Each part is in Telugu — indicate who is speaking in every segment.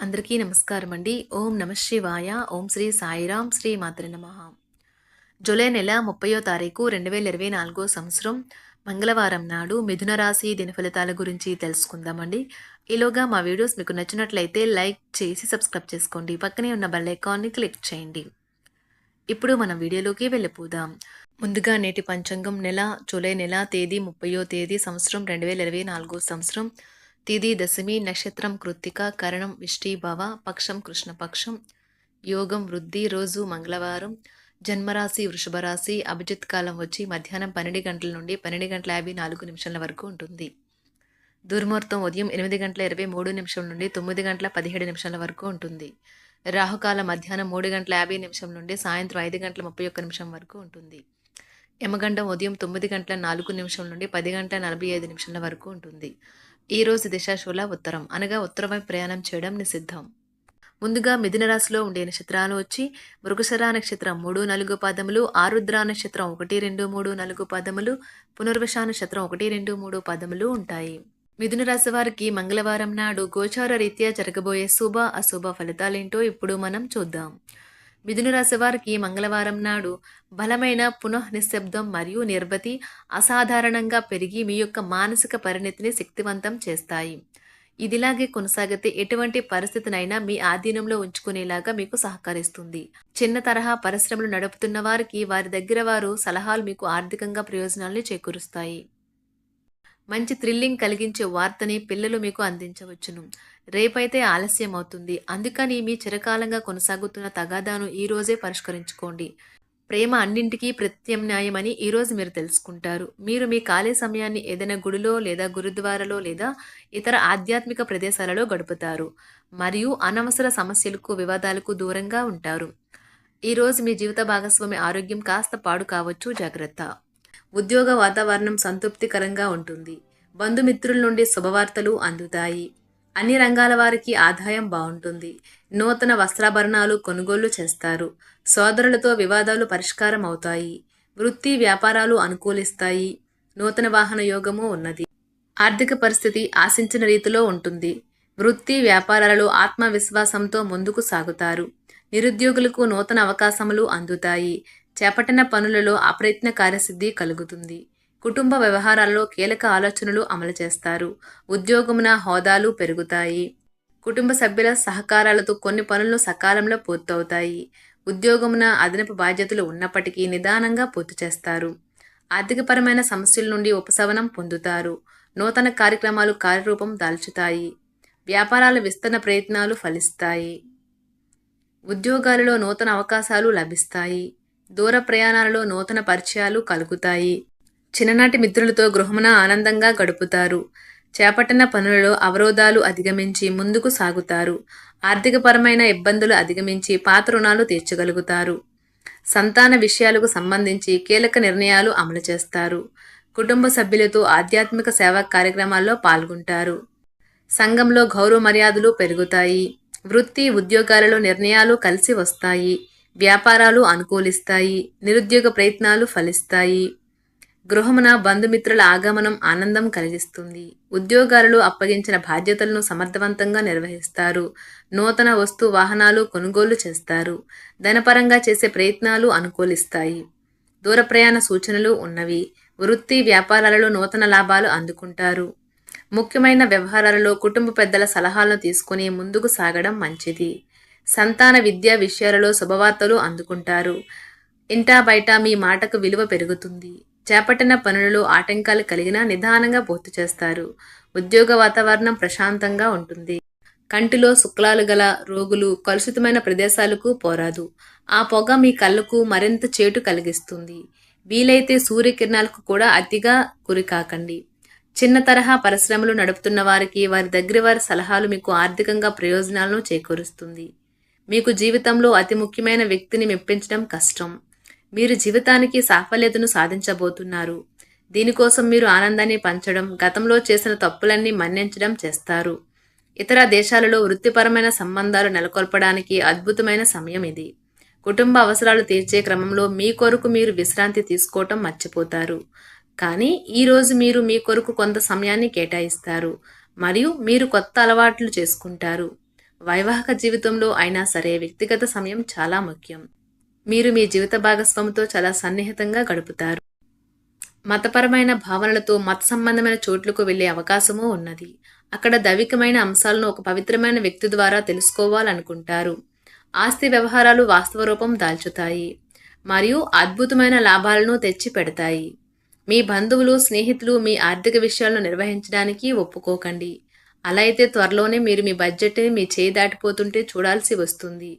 Speaker 1: అందరికీ నమస్కారం అండి. ఓం నమ శివాయ. ఓం శ్రీ సాయిరాం. శ్రీ మాత్రే నమః. జూలై నెల 30వ తారీఖు 2024 సంవత్సరం మంగళవారం నాడు మిథున రాశి దినఫలితాల గురించి తెలుసుకుందామండి. ఈలోగా మా వీడియోస్ మీకు నచ్చినట్లయితే లైక్ చేసి సబ్స్క్రైబ్ చేసుకోండి. పక్కనే ఉన్న బెల్ ఐకాన్ని క్లిక్ చేయండి. ఇప్పుడు మనం వీడియోలోకి వెళ్ళిపోదాం. ముందుగా నేటి పంచాంగం జూలై నెల తేదీ 30వ తేదీ సంవత్సరం 2024 సంవత్సరం తిథి దశమి, నక్షత్రం కృత్తిక, కరణం విష్టిభవ, పక్షం కృష్ణపక్షం, యోగం వృద్ధి, రోజు మంగళవారం, జన్మరాశి వృషభ రాశి, అభిజిత్ కాలం వచ్చి మధ్యాహ్నం 12 గంటల నుండి 12:54 వరకు ఉంటుంది. దుర్ముహూర్తం ఉదయం 8:23 నుండి 9:17 వరకు ఉంటుంది. రాహుకాలం మధ్యాహ్నం 3:50 నుండి సాయంత్రం 5:31 వరకు ఉంటుంది. యమగండం ఉదయం 9:04 నుండి 10:45 వరకు ఉంటుంది. ఈ రోజు దిశాశూల ఉత్తరం, అనగా ఉత్తరం వైపు ప్రయాణం చేయడం నిషిద్ధం. ముందుగా మిథున రాశిలో ఉండే నక్షత్రాలు వచ్చి మృగశిర నక్షత్రం 3, 4 పాదములు, ఆరుద్ర నక్షత్రం 1, 2, 3, 4 పాదములు, పునర్వస నక్షత్రం 1, 2, 3 పాదములు ఉంటాయి. మిథున రాశి వారికి మంగళవారం నాడు గోచార రీత్యా జరగబోయే శుభ అశుభ ఫలితాలేంటో ఇప్పుడు మనం చూద్దాం. మిథున రాశి వారికి మంగళవారం నాడు బలమైన నిశ్శబ్దం మరియు నిర్భతి అసాధారణంగా పెరిగి మీ యొక్క మానసిక పరిణతిని శక్తివంతం చేస్తాయి. ఇదిలాగే కొనసాగితే ఎటువంటి పరిస్థితినైనా మీ ఆధీనంలో ఉంచుకునేలాగా మీకు సహకరిస్తుంది. చిన్న తరహా పరిశ్రమలు నడుపుతున్న వారికి వారి దగ్గర వారు సలహాలు మీకు ఆర్థికంగా ప్రయోజనాలను చేకూరుస్తాయి. మంచి థ్రిల్లింగ్ కలిగించే వార్తని పిల్లలు మీకు అందించవచ్చును. రేపైతే ఆలస్యం అవుతుంది. అందుకని మీ చిరకాలంగా కొనసాగుతున్న తగాదాను ఈ రోజే పరిష్కరించుకోండి. ప్రేమ అన్నింటికీ ప్రత్యామ్నాయమని ఈరోజు మీరు తెలుసుకుంటారు. మీరు మీ ఖాళీ సమయాన్ని ఏదైనా గుడిలో లేదా గురుద్వారాలో లేదా ఇతర ఆధ్యాత్మిక ప్రదేశాలలో గడుపుతారు. మరియు అనవసర సమస్యలకు వివాదాలకు దూరంగా ఉంటారు. ఈరోజు మీ జీవిత భాగస్వామి ఆరోగ్యం కాస్త పాడు కావచ్చు, జాగ్రత్త. ఉద్యోగ వాతావరణం సంతృప్తికరంగా ఉంటుంది. బంధుమిత్రుల నుండి శుభవార్తలు అందుతాయి. అన్ని రంగాల వారికి ఆదాయం బాగుంటుంది. నూతన వస్త్రాభరణాలు కొనుగోలు చేస్తారు. సోదరులతో వివాదాలు పరిష్కారం అవుతాయి. వృత్తి వ్యాపారాలు అనుకూలిస్తాయి. నూతన వాహన యోగము ఉన్నది. ఆర్థిక పరిస్థితి ఆశించిన రీతిలో ఉంటుంది. వృత్తి వ్యాపారాలలో ఆత్మవిశ్వాసంతో ముందుకు సాగుతారు. నిరుద్యోగులకు నూతన అవకాశములు అందుతాయి. చేపట్టిన పనులలో అప్రయత్న కార్యసిద్ధి కలుగుతుంది. కుటుంబ వ్యవహారాల్లో కీలక ఆలోచనలు అమలు చేస్తారు. ఉద్యోగమున హోదాలు పెరుగుతాయి. కుటుంబ సభ్యుల సహకారాలతో కొన్ని పనులు సకాలంలో పూర్తవుతాయి. ఉద్యోగమున అదనపు బాధ్యతలు ఉన్నప్పటికీ నిదానంగా పూర్తి చేస్తారు. ఆర్థికపరమైన సమస్యల నుండి ఉపశమనం పొందుతారు. నూతన కార్యక్రమాలు కార్యరూపం దాల్చుతాయి. వ్యాపారాల విస్తరణ ప్రయత్నాలు ఫలిస్తాయి. ఉద్యోగాలలో నూతన అవకాశాలు లభిస్తాయి. దూర ప్రయాణాలలో నూతన పరిచయాలు కలుగుతాయి. చిన్ననాటి మిత్రులతో గృహమున ఆనందంగా గడుపుతారు. చేపట్టిన పనులలో అవరోధాలు అధిగమించి ముందుకు సాగుతారు. ఆర్థికపరమైన ఇబ్బందులు అధిగమించి పాత రుణాలు తీర్చగలుగుతారు. సంతాన విషయాలకు సంబంధించి కీలక నిర్ణయాలు అమలు చేస్తారు. కుటుంబ సభ్యులతో ఆధ్యాత్మిక సేవా కార్యక్రమాల్లో పాల్గొంటారు. సంఘంలో గౌరవ మర్యాదలు పెరుగుతాయి. వృత్తి ఉద్యోగాలలో నిర్ణయాలు కలిసి వస్తాయి. వ్యాపారాలు అనుకూలిస్తాయి. నిరుద్యోగ ప్రయత్నాలు ఫలిస్తాయి. గృహమున బంధుమిత్రుల ఆగమనం ఆనందం కలిగిస్తుంది. ఉద్యోగాలలో అప్పగించిన బాధ్యతలను సమర్థవంతంగా నిర్వహిస్తారు. నూతన వస్తు వాహనాలు కొనుగోలు చేస్తారు. ధనపరంగా చేసే ప్రయత్నాలు అనుకూలిస్తాయి. దూర ప్రయాణ సూచనలు ఉన్నవి. వృత్తి వ్యాపారాలలో నూతన లాభాలు అందుకుంటారు. ముఖ్యమైన వ్యవహారాలలో కుటుంబ పెద్దల సలహాలను తీసుకుని ముందుకు సాగడం మంచిది. సంతాన విద్యా విషయాలలో శుభవార్తలు అందుకుంటారు. ఇంటా బయట మీ మాటకు విలువ పెరుగుతుంది. చేపట్టిన పనులలో ఆటంకాలు కలిగినా నిదానంగా పూర్తి చేస్తారు. ఉద్యోగ వాతావరణం ప్రశాంతంగా ఉంటుంది. కంటిలో శుక్లాలు గల రోగులు కలుషితమైన ప్రదేశాలకు పోరాదు. ఆ పొగ మీ కళ్ళకు మరింత చేటు కలిగిస్తుంది. వీలైతే సూర్యకిరణాలకు కూడా అతిగా గురికాకండి. చిన్న తరహా పరిశ్రమలు నడుపుతున్న వారికి వారి దగ్గర వారి సలహాలు మీకు ఆర్థికంగా ప్రయోజనాలను చేకూరుస్తుంది. మీకు జీవితంలో అతి ముఖ్యమైన వ్యక్తిని మెప్పించడం కష్టం. మీరు జీవితానికి సాఫల్యతను సాధించబోతున్నారు. దీనికోసం మీరు ఆనందాన్ని పంచడం, గతంలో చేసిన తప్పులన్నీ మన్నించడం చేస్తారు. ఇతర దేశాలలో వృత్తిపరమైన సంబంధాలు నెలకొల్పడానికి అద్భుతమైన సమయం ఇది. కుటుంబ అవసరాలు తీర్చే క్రమంలో మీ కొరకు మీరు విశ్రాంతి తీసుకోవటం మర్చిపోతారు. కానీ ఈరోజు మీరు మీ కొరకు కొంత సమయాన్ని కేటాయిస్తారు మరియు మీరు కొత్త అలవాట్లు చేసుకుంటారు. వైవాహిక జీవితంలో అయినా సరే వ్యక్తిగత సమయం చాలా ముఖ్యం. మీరు మీ జీవిత భాగస్వామితో చాలా సన్నిహితంగా గడుపుతారు. మతపరమైన భావనలతో మత సంబంధమైన చోట్లకు వెళ్లే అవకాశమూ ఉన్నది. అక్కడ దైవికమైన అంశాలను ఒక పవిత్రమైన వ్యక్తి ద్వారా తెలుసుకోవాలనుకుంటారు. ఆస్తి వ్యవహారాలు వాస్తవ రూపం దాల్చుతాయి మరియు అద్భుతమైన లాభాలను తెచ్చి పెడతాయి. మీ బంధువులు, స్నేహితులు మీ ఆర్థిక విషయాలను నిర్వహించడానికి ఒప్పుకోకండి. అలా అయితే త్వరలోనే మీరు మీ బడ్జెట్ని మీ చేయి దాటిపోతుంటే చూడాల్సి వస్తుంది.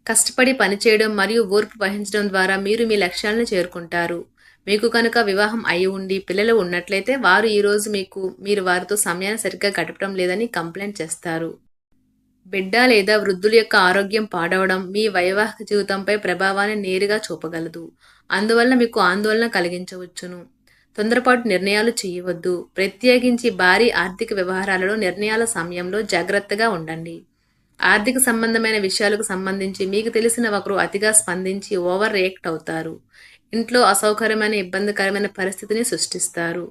Speaker 1: కష్టపడి పనిచేయడం మరియు ఓర్పు వహించడం ద్వారా మీరు మీ లక్ష్యాలను చేరుకుంటారు. మీకు కనుక వివాహం అయి ఉండి పిల్లలు ఉన్నట్లయితే వారు ఈరోజు మీరు వారితో సమయాన్ని సరిగ్గా గడపడం లేదని కంప్లైంట్ చేస్తారు. బిడ్డ లేదా వృద్ధుల యొక్క ఆరోగ్యం పాడవడం మీ వైవాహిక జీవితంపై ప్రభావాన్ని నేరుగా చూపగలదు. అందువల్ల మీకు ఆందోళన కలిగించవచ్చును. తొందరపాటు నిర్ణయాలు చేయవద్దు. ప్రత్యేకించి భారీ ఆర్థిక వ్యవహారాలలో నిర్ణయాల సమయంలో జాగ్రత్తగా ఉండండి. ఆర్థిక సంబంధమైన విషయాలకు సంబంధించి మీకు తెలిసిన ఒకరు అతిగా స్పందించి ఓవర్ రియాక్ట్ అవుతారు. ఇంట్లో అసౌకర్యమైన ఇబ్బందికరమైన పరిస్థితిని సృష్టిస్తారు.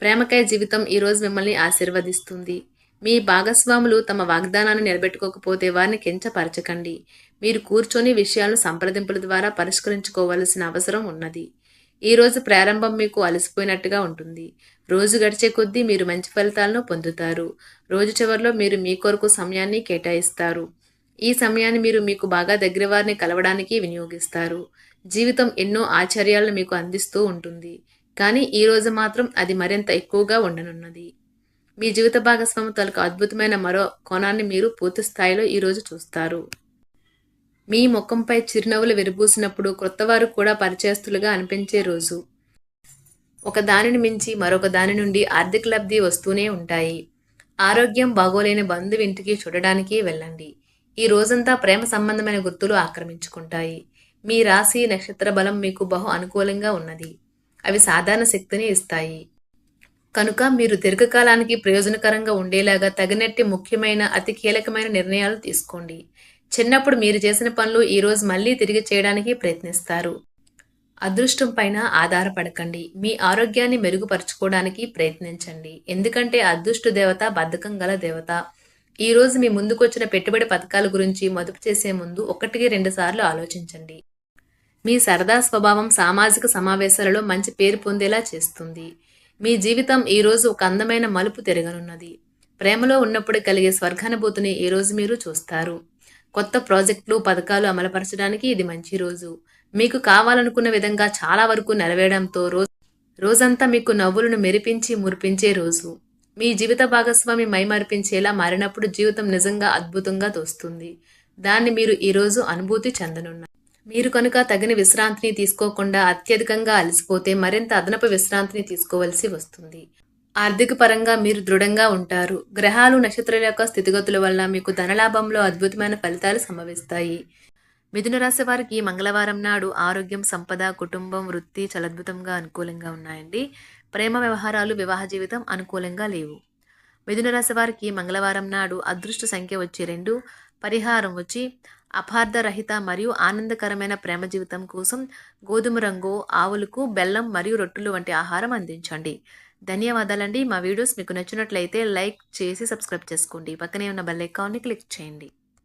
Speaker 1: ప్రేమకాయ జీవితం ఈరోజు మిమ్మల్ని ఆశీర్వదిస్తుంది. మీ భాగస్వాములు తమ వాగ్దానాన్ని నిలబెట్టుకోకపోతే వారిని కించపరచకండి. మీరు కూర్చొని విషయాలను సంప్రదింపుల ద్వారా పరిష్కరించుకోవాల్సిన అవసరం ఉన్నది. ఈ రోజు ప్రారంభం మీకు అలసిపోయినట్టుగా ఉంటుంది. రోజు గడిచే కొద్దీ మీరు మంచి ఫలితాలను పొందుతారు. రోజు చివరిలో మీరు మీ కొరకు సమయాన్ని కేటాయిస్తారు. ఈ సమయాన్ని మీరు మీకు బాగా దగ్గర వారిని కలవడానికి వినియోగిస్తారు. జీవితం ఎన్నో ఆశ్చర్యాలను మీకు అందిస్తూ ఉంటుంది. కానీ ఈ రోజు మాత్రం అది మరింత ఎక్కువగా ఉండనున్నది. మీ జీవిత భాగస్వామి తాలూకు అద్భుతమైన మరో కోణాన్ని మీరు పూర్తి స్థాయిలో ఈరోజు చూస్తారు. మీ ముఖంపై చిరునవ్వులు విరబూసినప్పుడు క్రొత్తవారు కూడా పరిచయస్తులుగా అనిపించే రోజు. ఒక దానిని మించి మరొక దాని నుండి ఆర్థిక లబ్ధి వస్తూనే ఉంటాయి. ఆరోగ్యం బాగోలేని బంధువు ఇంటికి చూడడానికి వెళ్ళండి. ఈ రోజంతా ప్రేమ సంబంధమైన గుర్తులు ఆక్రమించుకుంటాయి. మీ రాశి, నక్షత్ర బలం మీకు బహు అనుకూలంగా ఉన్నది. అవి సాధారణ శక్తిని ఇస్తాయి. కనుక మీరు దీర్ఘకాలానికి ప్రయోజనకరంగా ఉండేలాగా తగినట్టి ముఖ్యమైన అతి కీలకమైన నిర్ణయాలు తీసుకోండి. చిన్నప్పుడు మీరు చేసిన పనులు ఈరోజు మళ్ళీ తిరిగి చేయడానికి ప్రయత్నిస్తారు. అదృష్టం పైన ఆధారపడకండి. మీ ఆరోగ్యాన్ని మెరుగుపరుచుకోవడానికి ప్రయత్నించండి. ఎందుకంటే అదృష్ట దేవత బద్ధకం గల దేవత. ఈరోజు మీ ముందుకొచ్చిన పెట్టుబడి పథకాల గురించి మదుపు చేసే ముందు 1-2 సార్లు ఆలోచించండి. మీ సరదా స్వభావం సామాజిక సమావేశాలలో మంచి పేరు పొందేలా చేస్తుంది. మీ జీవితం ఈరోజు ఒక అందమైన మలుపు తిరగనున్నది. ప్రేమలో ఉన్నప్పుడు కలిగే స్వర్గానుభూతిని ఈరోజు మీరు చూస్తారు. కొత్త ప్రాజెక్టులు, పథకాలు అమలుపరచడానికి ఇది మంచి రోజు. మీకు కావాలనుకున్న విధంగా చాలా వరకు నెరవేరడంతో రోజంతా మీకు నవ్వులను మెరిపించి మురిపించే రోజు. మీ జీవిత భాగస్వామి మైమరిపించేలా మారినప్పుడు జీవితం నిజంగా అద్భుతంగా తోస్తుంది. దాన్ని మీరు ఈరోజు అనుభూతి చెందనున్నారు. మీరు కనుక తగిన విశ్రాంతిని తీసుకోకుండా అత్యధికంగా అలసిపోతే మరింత అదనపు విశ్రాంతిని తీసుకోవలసి వస్తుంది. ఆర్థిక పరంగా మీరు దృఢంగా ఉంటారు. గ్రహాలు, నక్షత్రాల యొక్క స్థితిగతుల వల్ల మీకు ధనలాభంలో అద్భుతమైన ఫలితాలు సంభవిస్తాయి. మిథున రాశి వారికి మంగళవారం నాడు ఆరోగ్యం, సంపద, కుటుంబం, వృత్తి చాలా అద్భుతంగా అనుకూలంగా ఉన్నాయండి. ప్రేమ వ్యవహారాలు, వివాహ జీవితం అనుకూలంగా లేవు. మిథున రాశి వారికి మంగళవారం నాడు అదృష్ట సంఖ్య వచ్చి 2, పరిహారం వచ్చి అపార్థరహిత మరియు ఆనందకరమైన ప్రేమ జీవితం కోసం గోధుమ రంగు ఆవులకు బెల్లం మరియు రొట్టెలు వంటి ఆహారం అందించండి. ధన్యవాదాలండి. మా వీడియోస్ మీకు నచ్చినట్లయితే లైక్ చేసి సబ్స్క్రైబ్ చేసుకోండి. పక్కనే ఉన్న బెల్ ఐకాన్ని క్లిక్ చేయండి.